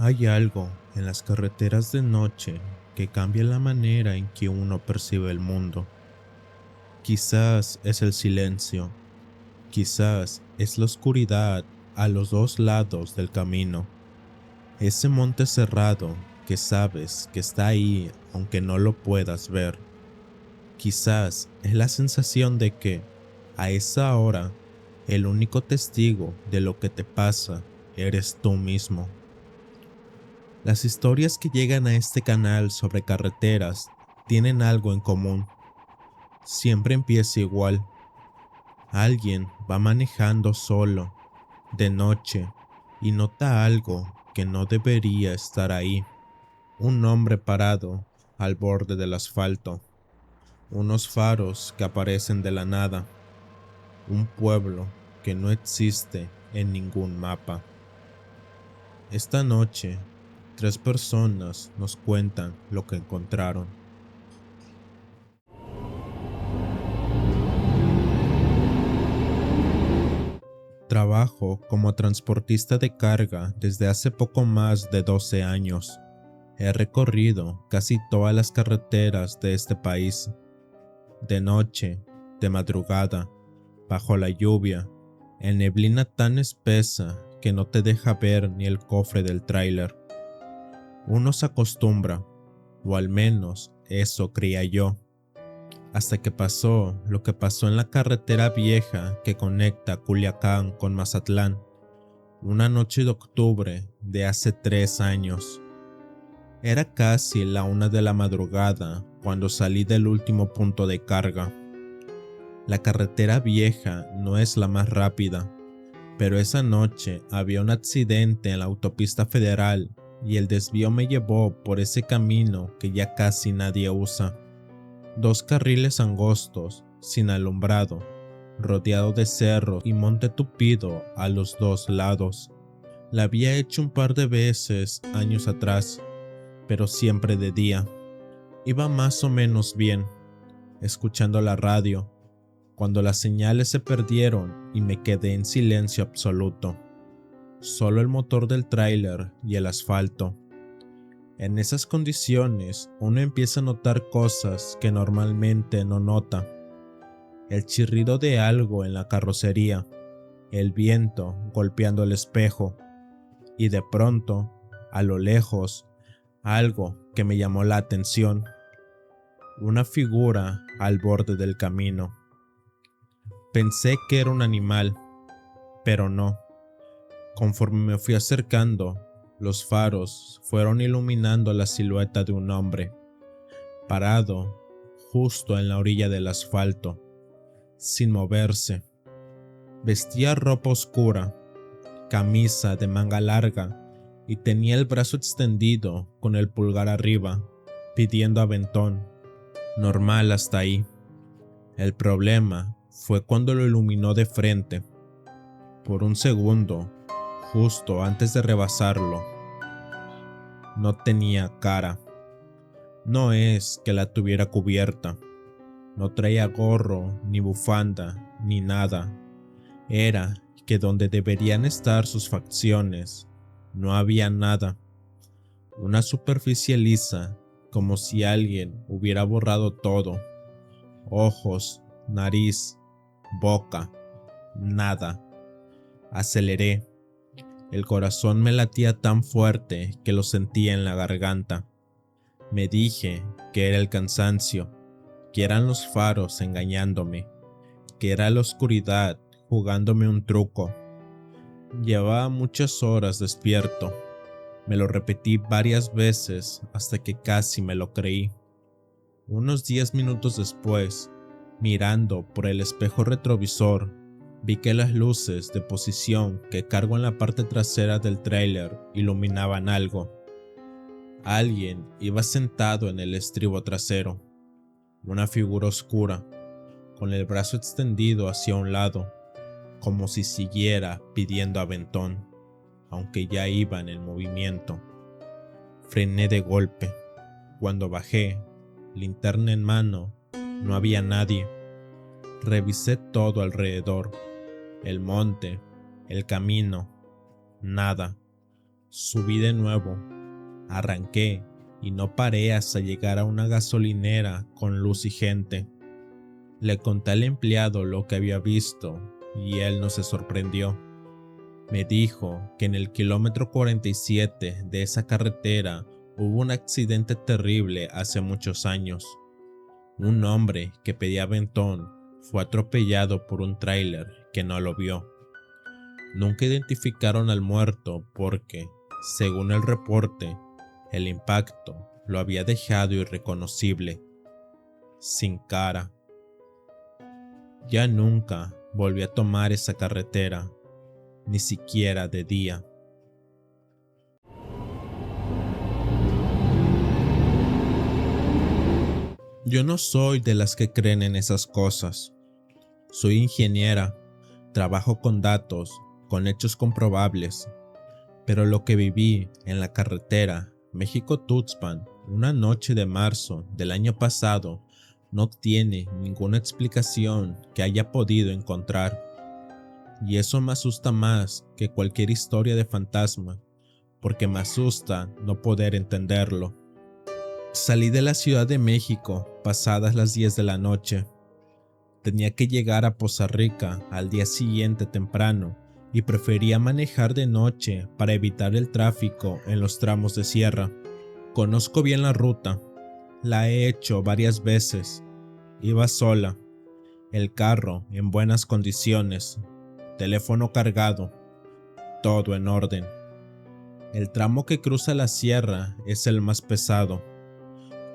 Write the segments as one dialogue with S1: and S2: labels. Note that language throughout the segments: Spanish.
S1: Hay algo en las carreteras de noche que cambia la manera en que uno percibe el mundo. Quizás es el silencio, quizás es la oscuridad a los dos lados del camino. Ese monte cerrado que sabes que está ahí aunque no lo puedas ver. Quizás es la sensación de que, a esa hora, el único testigo de lo que te pasa eres tú mismo. Las historias que llegan a este canal sobre carreteras tienen algo en común. Siempre empieza igual. Alguien va manejando solo, de noche, y nota algo que no debería estar ahí. Un hombre parado al borde del asfalto. Unos faros que aparecen de la nada. Un pueblo que no existe en ningún mapa. Esta noche, tres personas nos cuentan lo que encontraron. Trabajo como transportista de carga desde hace poco más de 12 años. He recorrido casi todas las carreteras de este país, de noche, de madrugada, bajo la lluvia, en neblina tan espesa que no te deja ver ni el cofre del tráiler. Uno se acostumbra, o al menos eso creía yo, hasta que pasó lo que pasó en la carretera vieja que conecta Culiacán con Mazatlán, una noche de octubre de hace 3 años. Era casi la 1 de la madrugada cuando salí del último punto de carga. La carretera vieja no es la más rápida, pero esa noche había un accidente en la autopista federal y el desvío me llevó por ese camino que ya casi nadie usa. Dos carriles angostos, sin alumbrado, rodeado de cerros y monte tupido a los dos lados. La había hecho un par de veces años atrás, pero siempre de día. Iba más o menos bien, escuchando la radio, cuando las señales se perdieron y me quedé en silencio absoluto. Solo el motor del tráiler y el asfalto. En esas condiciones, uno empieza a notar cosas que normalmente no nota. El chirrido de algo en la carrocería, el viento golpeando el espejo, y de pronto, a lo lejos, algo que me llamó la atención. Una figura al borde del camino. Pensé que era un animal, pero no. Conforme me fui acercando, los faros fueron iluminando la silueta de un hombre, parado justo en la orilla del asfalto, sin moverse. Vestía ropa oscura, camisa de manga larga y tenía el brazo extendido con el pulgar arriba, pidiendo aventón. Normal hasta ahí. El problema fue cuando lo iluminó de frente. Por un segundo, justo antes de rebasarlo. No tenía cara. No es que la tuviera cubierta. No traía gorro, ni bufanda, ni nada. Era que donde deberían estar sus facciones, no había nada. Una superficie lisa, como si alguien hubiera borrado todo. Ojos, nariz, boca, nada. Aceleré. El corazón me latía tan fuerte que lo sentía en la garganta. Me dije que era el cansancio, que eran los faros engañándome, que era la oscuridad jugándome un truco. Llevaba muchas horas despierto. Me lo repetí varias veces hasta que casi me lo creí. Unos 10 minutos después, mirando por el espejo retrovisor, vi que las luces de posición que cargo en la parte trasera del tráiler iluminaban algo. Alguien iba sentado en el estribo trasero, una figura oscura, con el brazo extendido hacia un lado, como si siguiera pidiendo aventón, aunque ya iba en el movimiento. Frené de golpe. Cuando bajé, linterna en mano, no había nadie. Revisé todo alrededor, el monte, el camino, nada. Subí de nuevo, arranqué y no paré hasta llegar a una gasolinera con luz y gente. Le conté al empleado lo que había visto y él no se sorprendió. Me dijo que en el kilómetro 47 de esa carretera hubo un accidente terrible hace muchos años. Un hombre que pedía aventón fue atropellado por un tráiler que no lo vio. Nunca identificaron al muerto porque, según el reporte, el impacto lo había dejado irreconocible, sin cara. Ya nunca volví a tomar esa carretera, ni siquiera de día. Yo no soy de las que creen en esas cosas. Soy ingeniera, trabajo con datos, con hechos comprobables, pero lo que viví en la carretera México-Tuxpan una noche de marzo del año pasado no tiene ninguna explicación que haya podido encontrar. Y eso me asusta más que cualquier historia de fantasma, porque me asusta no poder entenderlo. Salí de la Ciudad de México pasadas las 10 de la noche. Tenía que llegar a Poza Rica al día siguiente temprano y prefería manejar de noche para evitar el tráfico en los tramos de sierra. Conozco bien la ruta, la he hecho varias veces. Iba sola, el carro en buenas condiciones, teléfono cargado, todo en orden. El tramo que cruza la sierra es el más pesado.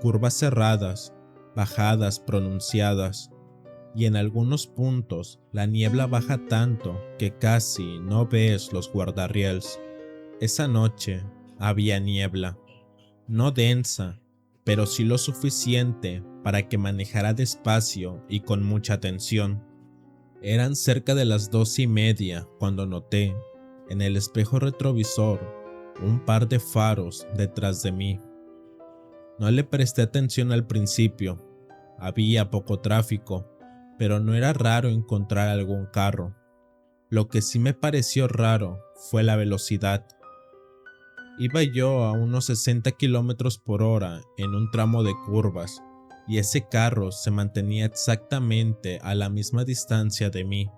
S1: Curvas cerradas, bajadas pronunciadas, y en algunos puntos la niebla baja tanto que casi no ves los guardarriels. Esa noche había niebla, no densa, pero sí lo suficiente para que manejara despacio y con mucha atención. Eran cerca de las 2:30 cuando noté, en el espejo retrovisor, un par de faros detrás de mí. No le presté atención al principio, había poco tráfico, pero no era raro encontrar algún carro. Lo que sí me pareció raro fue la velocidad. Iba yo a unos 60 kilómetros por hora en un tramo de curvas, y ese carro se mantenía exactamente a la misma distancia de mí.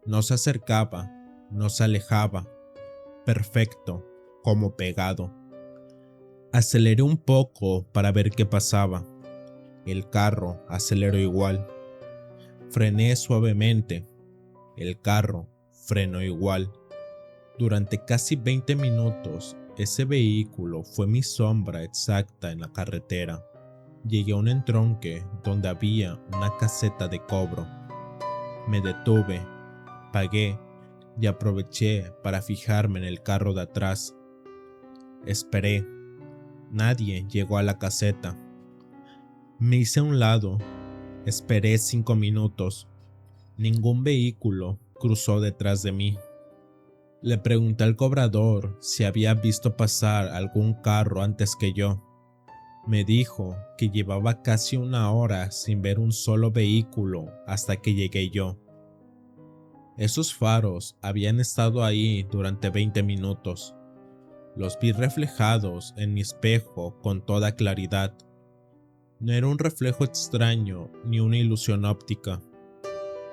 S1: No se acercaba, no se alejaba. Perfecto, como pegado. Aceleré un poco para ver qué pasaba. El carro aceleró igual. Frené suavemente. El carro frenó igual. Durante casi 20 minutos, ese vehículo fue mi sombra exacta en la carretera. Llegué a un entronque donde había una caseta de cobro. Me detuve, pagué y aproveché para fijarme en el carro de atrás. Esperé. Nadie llegó a la caseta. Me hice a un lado. Esperé 5 minutos. Ningún vehículo cruzó detrás de mí. Le pregunté al cobrador si había visto pasar algún carro antes que yo. Me dijo que llevaba casi 1 hora sin ver un solo vehículo hasta que llegué yo. Esos faros habían estado ahí durante 20 minutos. Los vi reflejados en mi espejo con toda claridad. No era un reflejo extraño ni una ilusión óptica.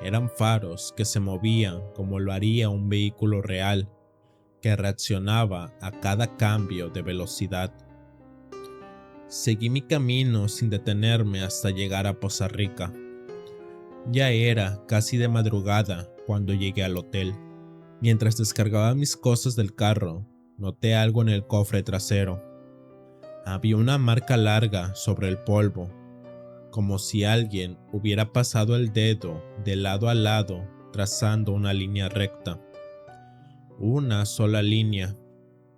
S1: Eran faros que se movían como lo haría un vehículo real, que reaccionaba a cada cambio de velocidad. Seguí mi camino sin detenerme hasta llegar a Poza Rica. Ya era casi de madrugada cuando llegué al hotel. Mientras descargaba mis cosas del carro, noté algo en el cofre trasero. Había una marca larga sobre el polvo, como si alguien hubiera pasado el dedo de lado a lado trazando una línea recta. Una sola línea,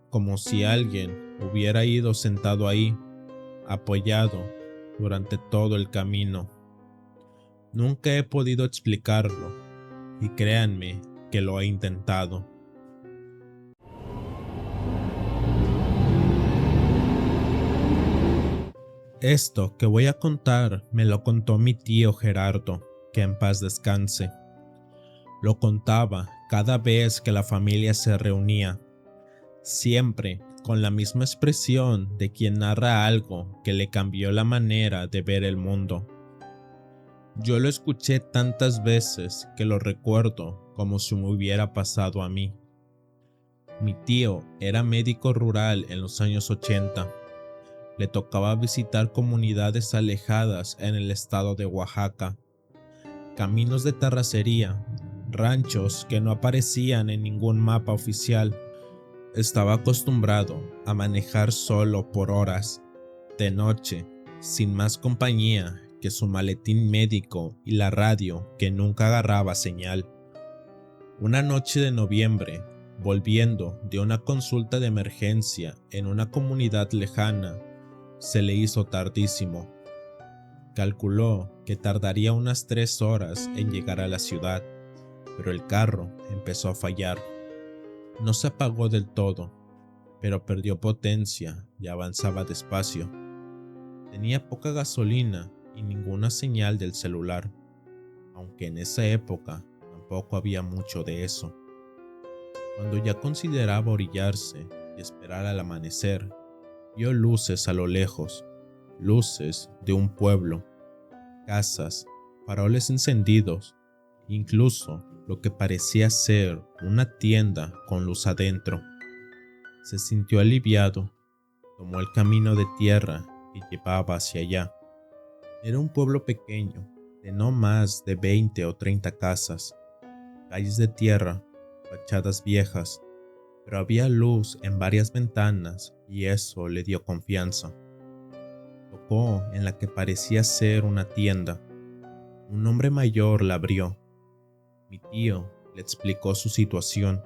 S1: como si alguien hubiera ido sentado ahí, apoyado durante todo el camino. Nunca he podido explicarlo, y créanme que lo he intentado. Esto que voy a contar me lo contó mi tío Gerardo, que en paz descanse. Lo contaba cada vez que la familia se reunía. siempre con la misma expresión de quien narra algo que le cambió la manera de ver el mundo. Yo lo escuché tantas veces que lo recuerdo como si me hubiera pasado a mí. Mi tío era médico rural en los años 80. Le tocaba visitar comunidades alejadas en el estado de Oaxaca, caminos de terracería, ranchos que no aparecían en ningún mapa oficial. Estaba acostumbrado a manejar solo por horas, de noche, sin más compañía que su maletín médico y la radio que nunca agarraba señal. Una noche de noviembre, volviendo de una consulta de emergencia en una comunidad lejana, se le hizo tardísimo. Calculó que tardaría unas 3 horas en llegar a la ciudad, pero el carro empezó a fallar. No se apagó del todo, pero perdió potencia y avanzaba despacio. Tenía poca gasolina y ninguna señal del celular, aunque en esa época tampoco había mucho de eso. Cuando ya consideraba orillarse y esperar al amanecer, vio luces a lo lejos, luces de un pueblo, casas, faroles encendidos, incluso lo que parecía ser una tienda con luz adentro. Se sintió aliviado, tomó el camino de tierra que llevaba hacia allá. Era un pueblo pequeño, de no más de 20 o 30 casas, calles de tierra, fachadas viejas, pero había luz en varias ventanas y eso le dio confianza. Tocó en la que parecía ser una tienda. Un hombre mayor la abrió. Mi tío le explicó su situación.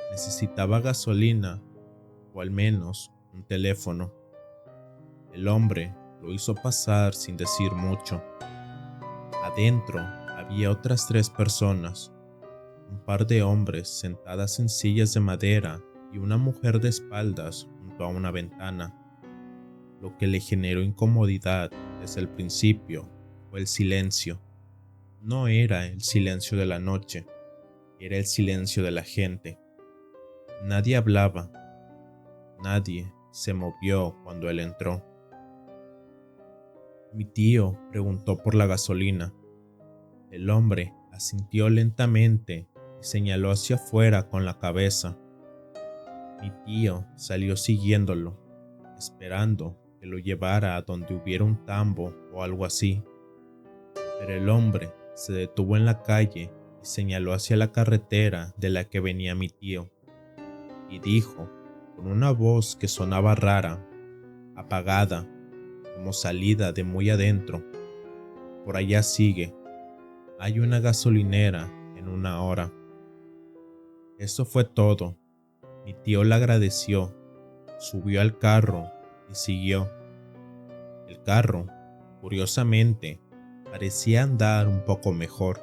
S1: Necesitaba gasolina o al menos un teléfono. El hombre lo hizo pasar sin decir mucho. Adentro había otras 3 personas, un par de hombres sentadas en sillas de madera y una mujer de espaldas junto a una ventana. Lo que le generó incomodidad desde el principio fue el silencio. No era el silencio de la noche, era el silencio de la gente. Nadie hablaba, nadie se movió cuando él entró. Mi tío preguntó por la gasolina. El hombre asintió lentamente y señaló hacia afuera con la cabeza. Mi tío salió siguiéndolo, esperando que lo llevara a donde hubiera un tambo o algo así. Pero el hombre se detuvo en la calle y señaló hacia la carretera de la que venía mi tío, y dijo, con una voz que sonaba rara, apagada, como salida de muy adentro: por allá sigue, hay una gasolinera en 1 hora. Eso fue todo. Mi tío le agradeció, subió al carro y siguió. El carro, curiosamente, parecía andar un poco mejor.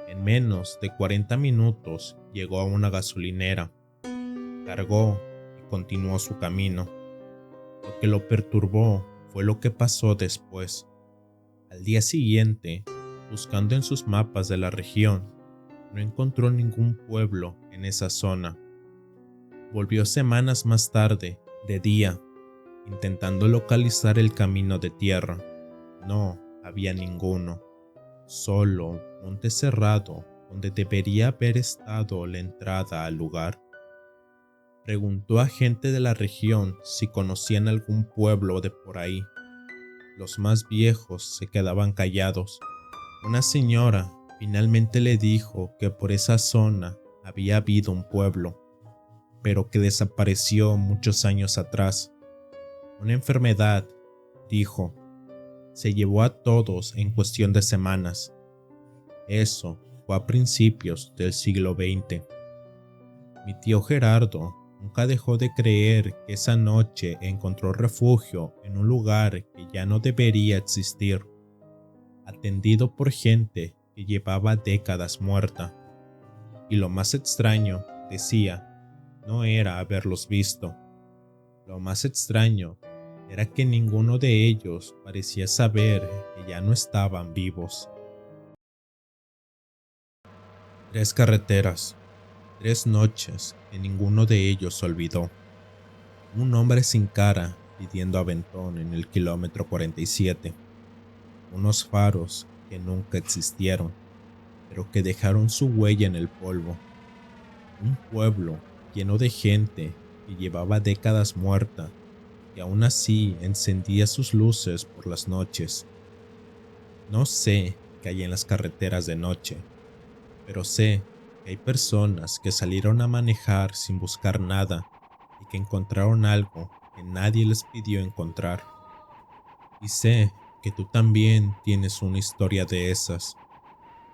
S1: En menos de 40 minutos llegó a una gasolinera, cargó y continuó su camino. Lo que lo perturbó fue lo que pasó después. Al día siguiente, buscando en sus mapas de la región, no encontró ningún pueblo en esa zona. Volvió semanas más tarde, de día, intentando localizar el camino de tierra. No había ninguno, solo monte cerrado donde debería haber estado la entrada al lugar. Preguntó a gente de la región si conocían algún pueblo de por ahí. Los más viejos se quedaban callados. Una señora finalmente le dijo que por esa zona había habido un pueblo, pero que desapareció muchos años atrás. Una enfermedad, dijo, se llevó a todos en cuestión de semanas. Eso fue a principios del siglo XX. Mi tío Gerardo nunca dejó de creer que esa noche encontró refugio en un lugar que ya no debería existir, atendido por gente que llevaba décadas muerta. Y lo más extraño, decía, no era haberlos visto. Lo más extraño era que ninguno de ellos parecía saber que ya no estaban vivos. 3 carreteras. 3 noches que ninguno de ellos olvidó. Un hombre sin cara pidiendo aventón en el kilómetro 47. Unos faros que nunca existieron, pero que dejaron su huella en el polvo. Un pueblo lleno de gente que llevaba décadas muerta y aún así encendía sus luces por las noches. No sé qué hay en las carreteras de noche, pero sé que hay personas que salieron a manejar sin buscar nada y que encontraron algo que nadie les pidió encontrar. Y sé que tú también tienes una historia de esas.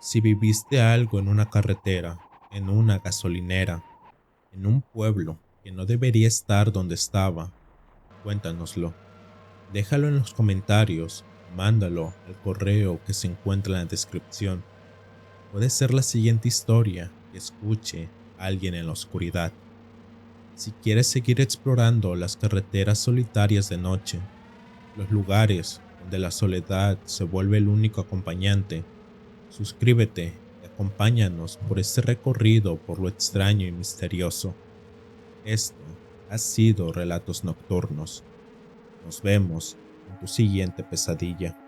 S1: Si viviste algo en una carretera, en una gasolinera, en un pueblo que no debería estar donde estaba, cuéntanoslo. Déjalo en los comentarios o mándalo al correo que se encuentra en la descripción. Puede ser la siguiente historia que escuche alguien en la oscuridad. Si quieres seguir explorando las carreteras solitarias de noche, los lugares donde la soledad se vuelve el único acompañante, suscríbete y acompáñanos por este recorrido por lo extraño y misterioso. Esto ha sido Relatos Nocturnos. Nos vemos en tu siguiente pesadilla.